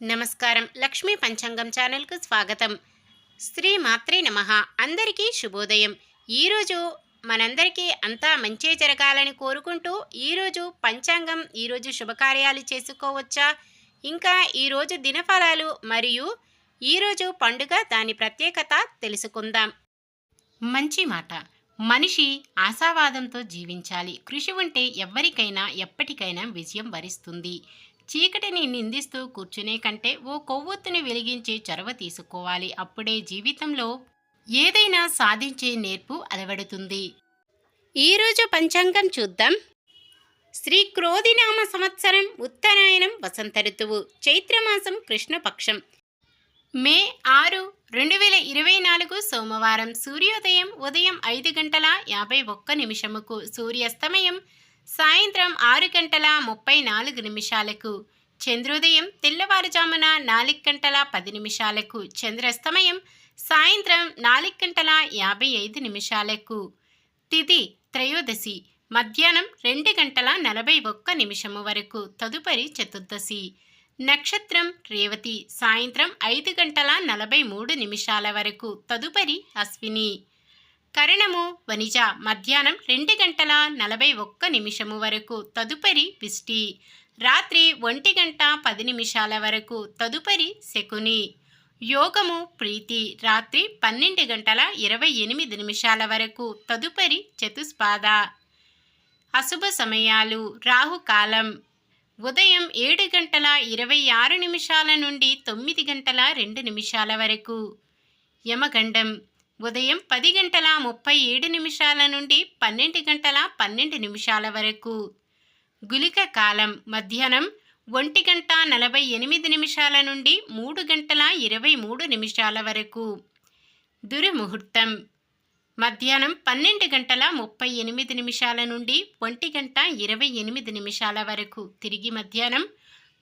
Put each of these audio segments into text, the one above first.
నమస్కారం. లక్ష్మీ పంచాంగం ఛానల్కు స్వాగతం. శ్రీ మాత్రే నమః. అందరికీ శుభోదయం. ఈరోజు మనందరికీ అంతా మంచే జరగాలని కోరుకుంటూ ఈరోజు పంచాంగం, ఈరోజు శుభకార్యాలు చేసుకోవచ్చా, ఇంకా ఈరోజు దినఫలాలు మరియు ఈరోజు పండుగ దాని ప్రత్యేకత తెలుసుకుందాం. మంచి మాట. మనిషి ఆశావాదంతో జీవించాలి. కృషి ఉంటే ఎవ్వరికైనా ఎప్పటికైనా విజయం వరిస్తుంది. చీకటిని నిందిస్తూ కూర్చునే కంటే ఓ కొవ్వొత్తుని వెలిగించే చొరవ తీసుకోవాలి. అప్పుడే జీవితంలో ఏదైనా సాధించే నేర్పు అలవడుతుంది. ఈరోజు పంచాంగం చూద్దాం. శ్రీ క్రోధినామ సంవత్సరం, ఉత్తరాయణం, వసంత ఋతువు, చైత్రమాసం, కృష్ణపక్షం, మే 6, 2024 సోమవారం. సూర్యోదయం ఉదయం 5:51 సూర్యాస్తమయం సాయంత్రం 6:34. చంద్రోదయం తెల్లవారుజామున 4:10. చంద్రాస్తమయం సాయంత్రం 4:55. తిథి త్రయోదశి మధ్యాహ్నం 2:41 వరకు. తదుపరి చతుర్దశి. నక్షత్రం రేవతి సాయంత్రం 5:43 వరకు. తదుపరి అశ్విని. కరణము వనిజ మధ్యాహ్నం 2:41 వరకు. తదుపరి విష్టి. రాత్రి 1:10 వరకు. తదుపరి శకుని. యోగము ప్రీతి రాత్రి 12:28 వరకు. తదుపరి చతుస్పాద. అశుభ సమయాలు. రాహుకాలం ఉదయం 7:26 నుండి 9:02 వరకు. యమగండం ఉదయం 10:37 నుండి 12:12 వరకు. గుళిక కాలం మధ్యాహ్నం 1:48 నుండి 3:23 వరకు. దుర్ముహూర్తం మధ్యాహ్నం 12:38 నుండి 1:28 వరకు. తిరిగి మధ్యాహ్నం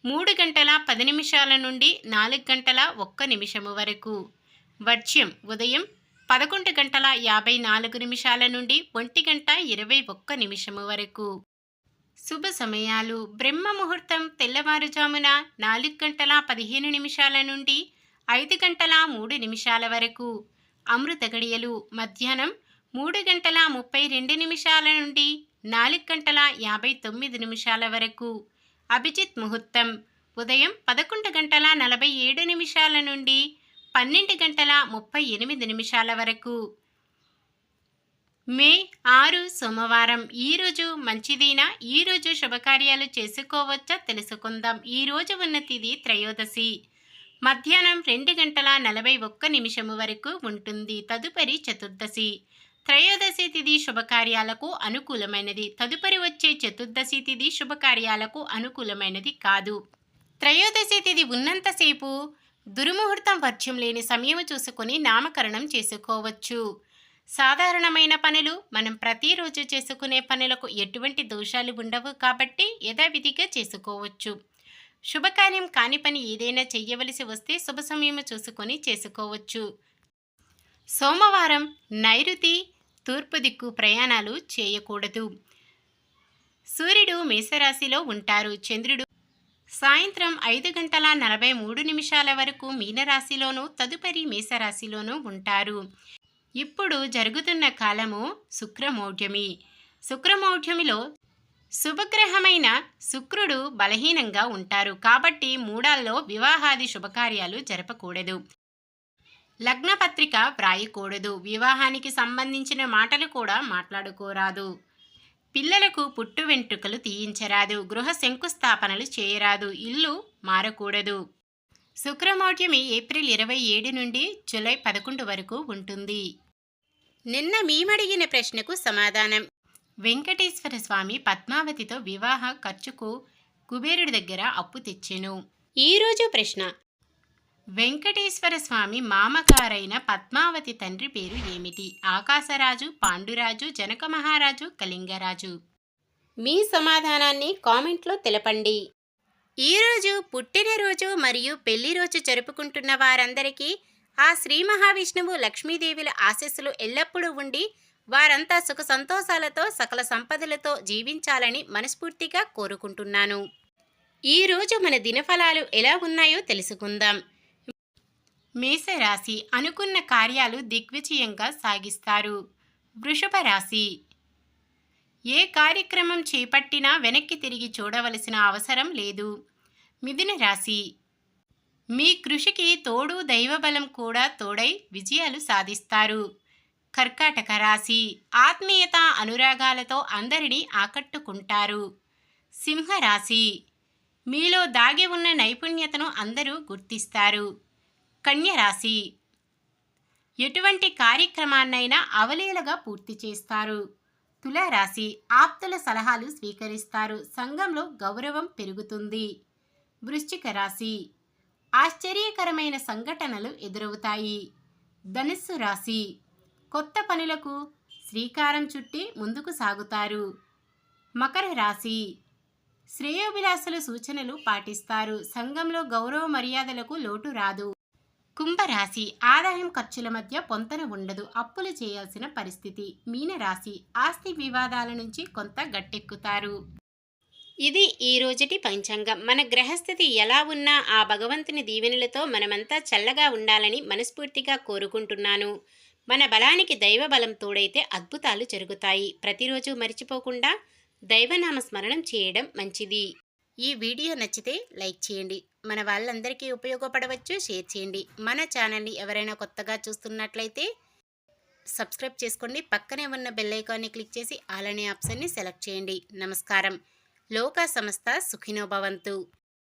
3:10 నుండి 4:01 వరకు. వర్జ్యం ఉదయం 11:54 నుండి 1:21 వరకు. శుభ సమయాలు. బ్రహ్మ ముహూర్తం తెల్లవారుజామున 4:15 నుండి 5:03 వరకు. అమృత గడియలు మధ్యాహ్నం 3:32 నుండి 4:59 వరకు. అభిజిత్ ముహూర్తం ఉదయం 11:47 నుండి 12:38 వరకు. మే 6 సోమవారం. ఈరోజు మంచిదేనా? ఈరోజు శుభకార్యాలు చేసుకోవచ్చా తెలుసుకుందాం. ఈరోజు ఉన్న తిథి త్రయోదశి మధ్యాహ్నం 2:41 వరకు ఉంటుంది. తదుపరి చతుర్దశి. త్రయోదశి తిథి శుభకార్యాలకు అనుకూలమైనది. తదుపరి వచ్చే చతుర్దశి తిథి శుభకార్యాలకు అనుకూలమైనది కాదు. త్రయోదశి తిథి ఉన్నంతసేపు దుర్ముహూర్తం, వర్జ్యం లేని సమయం చూసుకొని నామకరణం చేసుకోవచ్చు. సాధారణమైన పనులు, మనం ప్రతిరోజు చేసుకునే పనులకు ఎటువంటి దోషాలు ఉండవు కాబట్టి యథావిధిగా చేసుకోవచ్చు. శుభకార్యం కాని పని ఏదైనా చెయ్యవలసి వస్తే శుభ సమయం చూసుకొని చేసుకోవచ్చు. సోమవారం నైరుతి, తూర్పు దిక్కు ప్రయాణాలు చేయకూడదు. సూర్యుడు మేషరాశిలో ఉంటారు. చంద్రుడు సాయంత్రం 5:43 వరకు మీనరాశిలోనూ తదుపరి మేషరాశిలోనూ ఉంటారు. ఇప్పుడు జరుగుతున్న కాలము శుక్రమౌఢ్యమి. శుక్రమౌఢ్యమిలో శుభగ్రహమైన శుక్రుడు బలహీనంగా ఉంటారు కాబట్టి మూడాల్లో వివాహాది శుభకార్యాలు జరపకూడదు. లగ్నపత్రిక వ్రాయకూడదు. వివాహానికి సంబంధించిన మాటలు కూడా మాట్లాడుకోరాదు. పిల్లలకు పుట్టు వెంట్రుకలు తీయించరాదు. గృహ శంకుస్థాపనలు చేయరాదు. ఇల్లు మారకూడదు. శుక్రమౌఢ్యమి ఏప్రిల్ 27 నుండి జూలై 11 వరకు ఉంటుంది. నిన్న మేమడిగిన ప్రశ్నకు సమాధానం. వెంకటేశ్వర స్వామి పద్మావతితో వివాహ ఖర్చుకు కుబేరుడి దగ్గర అప్పు తెచ్చెను. ఈరోజు ప్రశ్న. వెంకటేశ్వర స్వామి మామగారైన పద్మావతి తండ్రి పేరు ఏమిటి? ఆకాశరాజు, పాండురాజు, జనక మహారాజు, కళింగరాజు. మీ సమాధానాన్ని కామెంట్లో తెలపండి. ఈరోజు పుట్టినరోజు మరియు పెళ్లి రోజు జరుపుకుంటున్న వారందరికీ ఆ శ్రీ మహావిష్ణువు, లక్ష్మీదేవుల ఆశీస్సులు ఎల్లప్పుడూ ఉండి వారంతా సుఖ సంతోషాలతో సకల సంపదలతో జీవించాలని మనస్ఫూర్తిగా కోరుకుంటున్నాను. ఈరోజు మన దినఫలాలు ఎలా ఉన్నాయో తెలుసుకుందాం. మేషరాశి అనుకున్న కార్యాలు దిగ్విజయంగా సాగిస్తారు. వృషభ రాశి ఏ కార్యక్రమం చేపట్టినా వెనక్కి తిరిగి చూడవలసిన అవసరం లేదు. మిథున రాశి మీ కృషికి తోడు దైవబలం కూడా తోడై విజయాలు సాధిస్తారు. కర్కాటక రాశి ఆత్మీయత అనురాగాలతో అందరినీ ఆకట్టుకుంటారు. సింహరాశి మీలో దాగి ఉన్న నైపుణ్యతను అందరూ గుర్తిస్తారు. కన్య రాశి ఎటువంటి కార్యక్రమాన్నైనా అవలీలగా పూర్తి చేస్తారు. తులారాశి ఆప్తుల సలహాలు స్వీకరిస్తారు. సంఘంలో గౌరవం పెరుగుతుంది. వృశ్చిక రాశి ఆశ్చర్యకరమైన సంఘటనలు ఎదురవుతాయి. ధనుస్సు రాశి కొత్త పనులకు శ్రీకారం చుట్టి ముందుకు సాగుతారు. మకర రాశి శ్రేయోభిలాషుల సూచనలు పాటిస్తారు. సంఘంలో గౌరవ మర్యాదలకు లోటు రాదు. కుంభరాశి ఆదాయం ఖర్చుల మధ్య పొంతన ఉండదు. అప్పులు చేయాల్సిన పరిస్థితి. మీనరాశి ఆస్తి వివాదాల నుంచి కొంత గట్టెక్కుతారు. ఇది ఈ రోజుటి పంచాంగం. మన గ్రహస్థితి ఎలా ఉన్నా ఆ భగవంతుని దీవెనలతో మనమంతా చల్లగా ఉండాలని మనస్ఫూర్తిగా కోరుకుంటున్నాను. మన బలానికి దైవ బలం తోడైతే అద్భుతాలు జరుగుతాయి. ప్రతిరోజు మర్చిపోకుండా దైవనామ స్మరణం చేయడం మంచిది. ఈ వీడియో నచ్చితే లైక్ చేయండి. మన వాళ్ళందరికీ ఉపయోగపడవచ్చు. షేర్ చేయండి. మన ఛానల్ని ఎవరైనా కొత్తగా చూస్తున్నట్లయితే సబ్స్క్రైబ్ చేసుకోండి. పక్కనే ఉన్న బెల్ ఐకాన్ని క్లిక్ చేసి ఆల్ అనే ఆప్షన్ని సెలెక్ట్ చేయండి. నమస్కారం. లోకా సమస్త సుఖినో భవంతు.